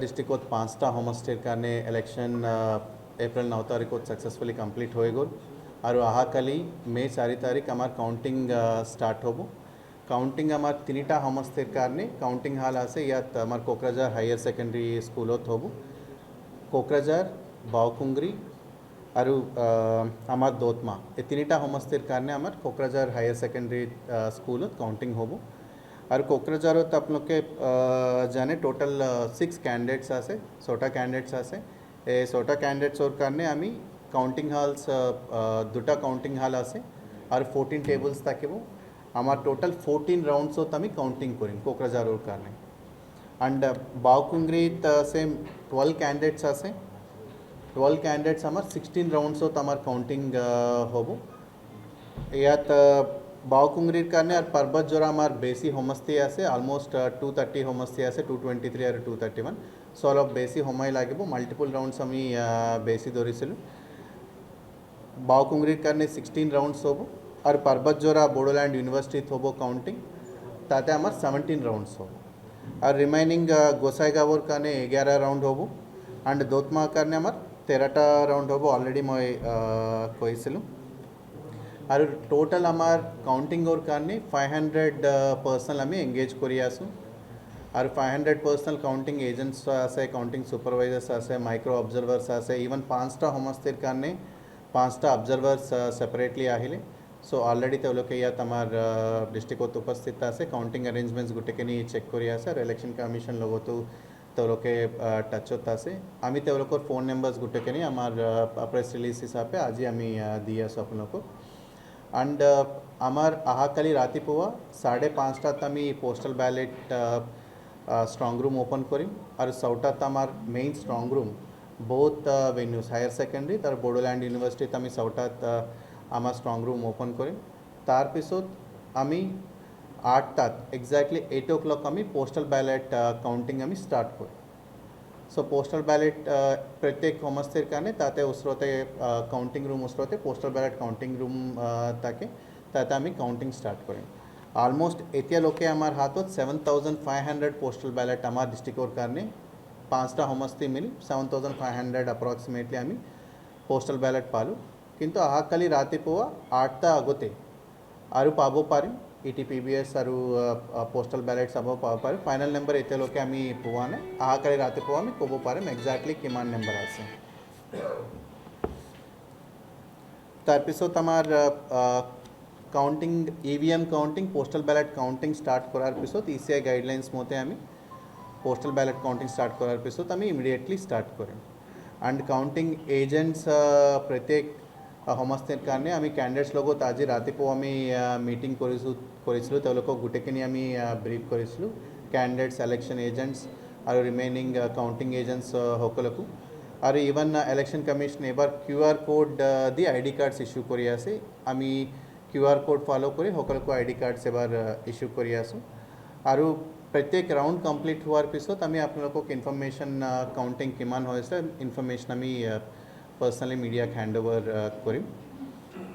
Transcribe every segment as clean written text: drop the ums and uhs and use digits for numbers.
District 5टा homestay कारणे election April 9 तारीख successfully complete हो गल और अहाकाली मे 4 तारीख आमार काउंटिंग स्टार्ट होबो काउंटिंग आमार 3टा होमस्टे कारणे काउंटिंग हाल आसे यात आमार कोकराझार हायर सेकेंडरी स्कूलोत होबो कोकराझार बावकुंग्री और आमार दोतमा ये 3टा होमस्टे कारणे आमार कोकराझार हायर सेकेंडरी स्कूलोत काउंटिंग होबो और कोकराझारोत आप लोग के जाने टोटल 6 कैंडिडेट्स आसे 6टा कैंडिडेट्स आसे ए 6टा कैंडिडेट्स और कारणे आमी काउंटिंग हॉल्स 2टा काउंटिंग हॉल आसे और 14 टेबल्स ताकिबो आमार टोटल 14 राउंड्स होत आमी काउंटिंग करिम कोकराझार और कारणे एंड बावकुंग्रीत सेम 12 कैंडिडेट्स आसे 12 कैंडिडेट्स आमार 16 राउंड्स होत आमार काउंटिंग होबो यात बावकुंग्रीर कारणे और पर्वत जोरा आमार बेसी होमस्ते आसे अलमोस्ट 230 होमस्ते आसे 223 और 231 सो अलप बेसी होमाय लागिबो मल्टिपल राउंड्स आमी बेसी धरिसिलु बावकुंग्रीर कारणे 16 राउंड्स होबो और पर्वत जोरा बोडोलैंड यूनिवर्सिटी होबो काउंटिंग ताते आमार 17 राउंड्स होबो और रिमाइनिंग गोसाईगांवर कारणे 11 राउंड होबो एंड दोतमा कारणे आमार 13टा राउंड होबो ऑलरेडी मैं कइसिलु और टोटल आमार काउंटिंग और कारणे 500 पर्सनल आमी एंगेज करियासु और 500 पर्सनल काउंटिंग एजेंट्स आसे काउंटिंग सुपरवाइजर्स आसे माइक्रो ऑब्जर्वर्स आसे इवन 5टा होमस्तेर कारणे 5टा ऑब्जर्वर्स सेपरेटली आहिले सो ऑलरेडी ते लोग यात आमार डिस्ट्रिक्ट उपस्थित आसे काउंटिंग अरेंजमेंट्स गुटेकेनी चेक करियासे और इलेक्शन कमिशन लोगोतो ते लोग टच होता से आमी ते लोग फोन नंबर्स गुटेकेनी आमार प्रेस रिलीज हिसाब पे आज ही आमी दियासो अपन लोग एंड आमार अहाकाली रातिपुआ 5:30 आमी postal ballot strong room open करिम और 6टात आमार main strong room both venues higher secondary और बोडोलैंड यूनिवर्सिटी आमी 6टात आमार स्ट्रॉन्ग रूम ओपन करिम तार पिसोत आमी 8टात एक्जैक्टली 8 o'clock आमी पोस्टल बैलेट काउंटिंग आमी स्टार्ट करिम सो पोस्टल बैलेट प्रत्येक होमस्तेर कारणे ताते उसरोते काउंटिंग रूम उसरोते पोस्टल बैलेट काउंटिंग रूम ताके ताते आमी काउंटिंग स्टार्ट करिम ऑलमोस्ट एतिया लोके आमार हाथोत 7500 पोस्टल बैलेट आमार डिस्ट्रिक्ट और कारणे 5टा होमस्ते मिली 7500 अप्रॉक्सिमेटली आमी पोस्टल बैलेट पालु किंतु अहाकाली रातिपुआ 8टा आगोते आरु पाबो पारिम ETPBS और पोस्टल बैलेट्स अब पाबो पारे फाइनल नंबर एते लोके आमी पुवाने अहाकाली रातिपुआ आमी कोबो पारिम एक्जैक्टली किमान नंबर आसे तार पिसोत आमार counting EVM counting postal ballot counting start करार पिसोत ECI गाइडलाइन्स मोते आमी पोस्टल बैलेट काउंटिंग स्टार्ट करार पिसोत आमी immediately start Karim and counting agents प्रत्येक होमस्तेर कारणे आमी कैंडिडेट्स लोगोत आज रातिपुआ आमी मीटिंग करिसिलु ते लोग गुटेकेनी आमी ब्रीफ करिसिलु कैंडिडेट्स इलेक्शन एजेंट्स और रिमेनिंग काउंटिंग एजेंट्स होकलकु और इवन इलेक्शन कमिशन एबार QR कोड दी ID कार्ड्स इश्यू करियासे आमी QR कोड फॉलो करी होकलकु ID कार्ड्स एबार इश्यू करियासु और प्रत्येक राउंड कम्प्लीट हुआर पिसोत आमी आपलोगोक इन्फॉर्मेशन काउंटिंग किमान होयसे इन्फॉर्मेशन आमी पर्सनली मीडिया हैंड ओवर करिम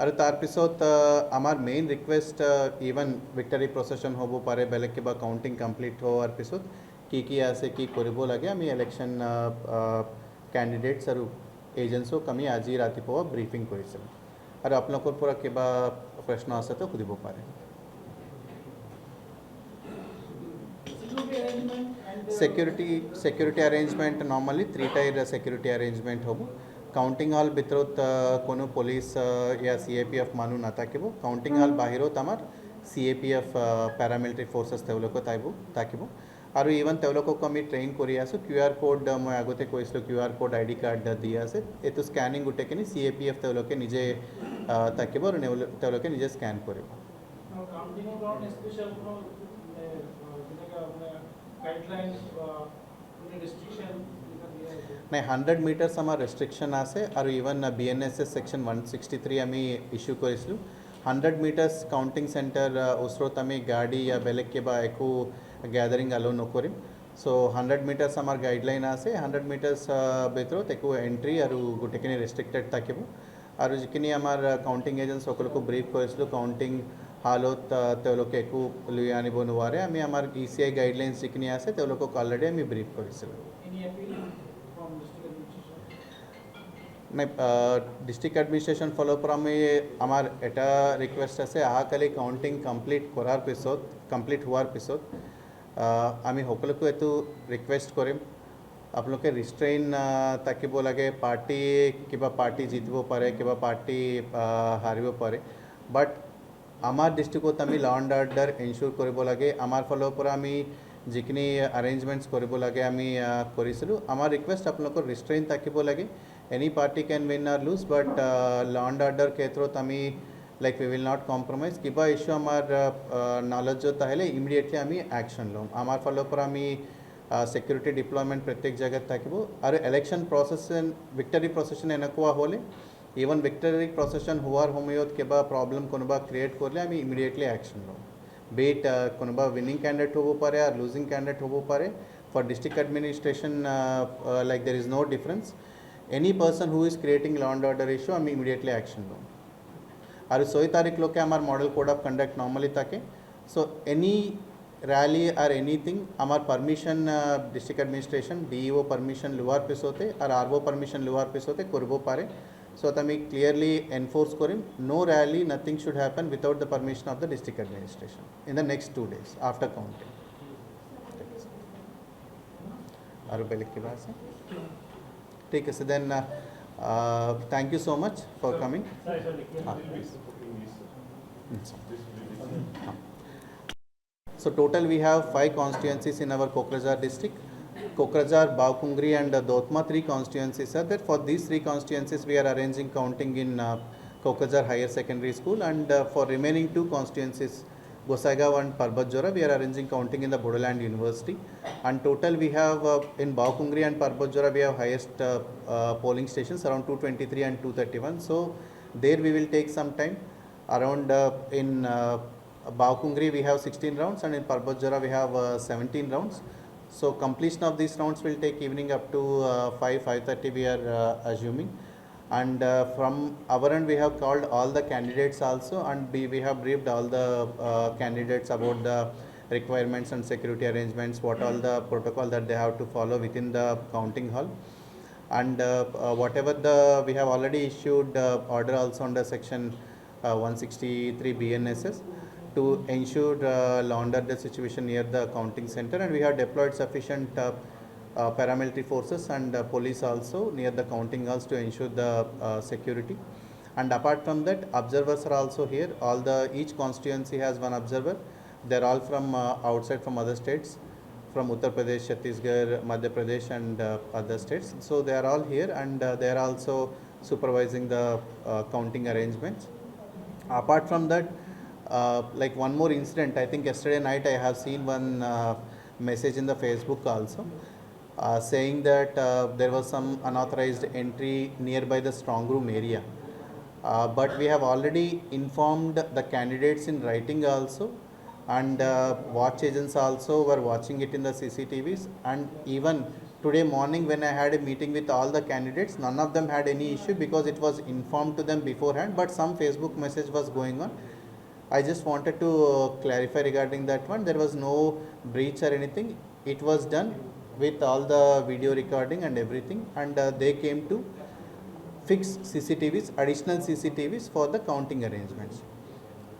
और तार पिसोत आमार main request even victory procession होबो पारे बेलेक के बा काउंटिंग कम्प्लीट होवार पिसोत की आसे की करिबो लागे आमी इलेक्शन कैंडिडेट्स और एजेंट्सो कमी आज ही रातिपुआ ब्रीफिंग करिसिल और आप लोग पूरा के बा प्रश्न आसे तो खुदिबो पारे security arrangement normally 3-tier security arrangement होबो काउंटिंग हॉल भितरत कोनो पुलिस या CAPF मानु ना ताकिबो काउंटिंग हॉल बाहिरोत आमार CAPF पैरामिलिटरी फोर्सेस तेवलोको ताकिबो और इवन तेवलोको आमी ट्रेन करियासु QR कोड मैं आगोते कइसलो QR कोड ID कार्ड दियासे एतो स्कैनिंग गुटेकेनी CAPF तेवलोके निजे ताकिबो और तेवलोके निजे स्कैन करिबो counting ground special guidelines restriction नहीं 100 मीटर्स आमार रेस्ट्रिक्शन आसे और इवन BNSS सेक्शन 163 आमी इश्यू करिसलु 100 मीटर्स काउंटिंग सेंटर उसरोत आमी गाड़ी या बेलेक के बा एको गैदरिंग अलो नकरिम सो 100 मीटर्स आमार गाइडलाइन आसे 100 मीटर्स भितरत एको एंट्री और गोटेकेनी रेस्ट्रिक्टेड ताकिबो और जिकिनी आमार काउंटिंग एजेंट्स ओकलको ब्रीफ करिसलु काउंटिंग हालोत तेवलोके एको लुयानी बोनुवारे आमी आमार ECI गाइडलाइन्स जिकिनी आसे तेवलोको ऑलरेडी आमी ब्रीफ करिसलु appeal from district administration? नहीं डिस्ट्रिक्ट एडमिनिस्ट्रेशन फॉलो प्रामे आमार एटा रिक्वेस्ट আছে আহাকালি কাউন্টিং কমপ্লিট করার পিছত কমপ্লিট হওয়ার পিছত আমি সকলোকে এটো ৰিকুৱেষ্ট কৰিম আপোনালোকে ৰিষ্ট্ৰেইন থাকিব লাগে পাৰ্টি কিবা পাৰ্টি জিতিব পাৰে কিবা পাৰ্টি হাৰিব পাৰে বাট আমাৰ ডিষ্ট্ৰিক্টত আমি ল এণ্ড অৰ্ডাৰ এনশ্যোৰ কৰিব লাগে আমাৰ ফালৰ পৰা আমি যিখিনি অ্যাৰেঞ্জমেণ্টছ কৰিব লাগে আমি কৰিছিলোঁ আমাৰ ৰিকুৱেষ্ট আপোনালোকৰ ৰিষ্ট্ৰেইন থাকিব লাগে any party can win or lose but law and order ke through ami like we will not compromise kiba issue amar knowledge jo tahile immediately ami action lom amar follow par ami security deployment pratyek jagah thakibo ar election procession victory procession enakwa hole even victory procession huar homayot keba problem konoba create korle ami immediately action lom be it konoba winning candidate hobo pare or losing candidate hobo pare for district administration like there is no difference any person who is creating law and order issue আমি immediately action लो और 16 तारीख लोग के हमार model code of conduct normally ताके so any rally or anything हमार permission district administration DEO permission लुआर पे सोते और RO परमिशन लुआर पे सोते करबो पारे so तमी clearly enforce करें no rally nothing should happen without the permission of the district administration in the next 2 days after counting और पहले की बात है ठीक है, so then thank you so much for coming. So total we have 5 constituencies in our Kokrajhar district. Kokrajhar, Baokungri and Dotma 3 constituencies are there. For these 3 constituencies we are arranging counting in Kokrajhar Higher Secondary School and for remaining 2 constituencies Gosaigaon and Parbatjora we are arranging counting in the Bodoland University and total we have in Baokungri and Parbatjora we have highest polling stations around 223 and 231 so there we will take some time around in Baokungri we have 16 rounds and in Parbatjora we have 17 rounds so completion of these rounds will take evening up to 5:30 we are assuming and from our end we have called all the candidates also and we have briefed all the candidates about the requirements and security arrangements what all the protocol that they have to follow within the counting hall and whatever the we have already issued order also under section 163 BNSS to ensure law and order situation near the counting center and we have deployed sufficient paramilitary forces and police also near the counting halls to ensure the security and apart from that observers are also here all the each constituency has one observer they're all from outside from other states from Uttar Pradesh, Chhattisgarh, Madhya Pradesh and other states so they are all here and they are also supervising the counting arrangements apart from that like one more incident I think yesterday night I have seen one message in the Facebook also saying that there was some unauthorized entry nearby the strong room area but we have already informed the candidates in writing also and watch agents also were watching it in the CCTVs and even today morning when I had a meeting with all the candidates none of them had any issue because it was informed to them beforehand but some Facebook message was going on I just wanted to clarify regarding that one there was no breach or anything it was done with all the video recording and everything and they came to fix CCTVs additional CCTVs for the counting arrangements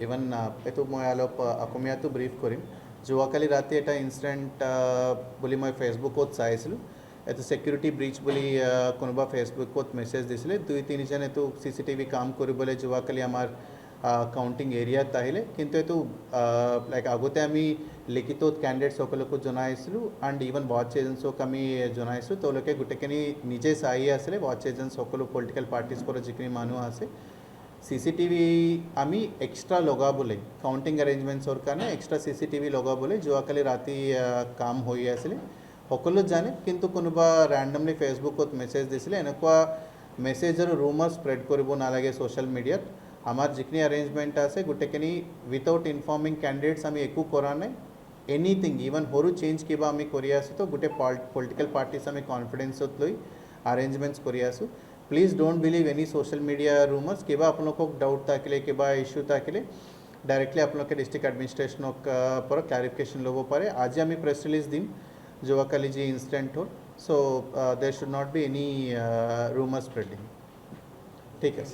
even etu moi alop akomia to brief korim যোৱাকালি ৰাতি এটা incident বুলি মই ফেচবুকত চাইছিলোঁ এইটো security breach বুলি কোনোবা ফেচবুকত মেছেজ দিছিলে 2-3জন এইটো CCTV কাম কৰিবলৈ যোৱাকালি আমাৰ কাউণ্টিং এৰিয়াত আহিলে কিন্তু এইটো লাইক আগতে আমি লিখিতত কেণ্ডিডেট সকলকো জনাইছিলোঁ এণ্ড ইভেন ৱাচ এজেণ্টছক আমি জনাইছোঁ তেওঁলোকে গোটেইখিনি নিজে চাই আছিলে ৱাচ এজেণ্ট সকলো পলিটিকেল পাৰ্টিজ পৰা যিখিনি মানুহ আছে CCTV আমি এক্সট্ৰা লগাবলৈ কাউণ্টিং এৰেঞ্জমেণ্টছৰ কাৰণে এক্সট্ৰা CCTV লগাবলৈ যোৱাকালি ৰাতি কাম হৈ আছিলে সকলো জানে কিন্তু কোনোবা ৰেণ্ডমলি ফেচবুকত মেছেজ দিছিলে এনেকুৱা মেছেজ আৰু ৰুমাৰ স্প্ৰেড কৰিব নালাগে ছ'চিয়েল মিডিয়াত আমাৰ যিখিনি এৰেঞ্জমেণ্ট আছে গোটেইখিনি উইথাউট ইনফৰ্মিং কেণ্ডিডেটছ আমি একো কৰা নাই এনিথিং ইভেন সৰু চেঞ্জ কিবা আমি কৰি আছোঁ তো গোটেই পলিটিকেল পাৰ্টিছ আমি কনফিডেন্সত লৈ এৰেঞ্জমেণ্টছ কৰি আছোঁ please don't believe any social media rumours কিবা আপোনালোকক ডাউট থাকিলে কিবা ইছ্যু থাকিলে ডাইৰেক্টলি আপোনালোকে ডিষ্ট্ৰিক্ট এডমিনিষ্ট্ৰেশ্যনক পৰা ক্লাৰিফিকেশ্যন ল'ব পাৰে আজি আমি প্ৰেছ ৰিলিজ দিম যোৱাকালি যি ইনচিডেণ্ট হ'ল So there should not be any rumor spreading. Take care.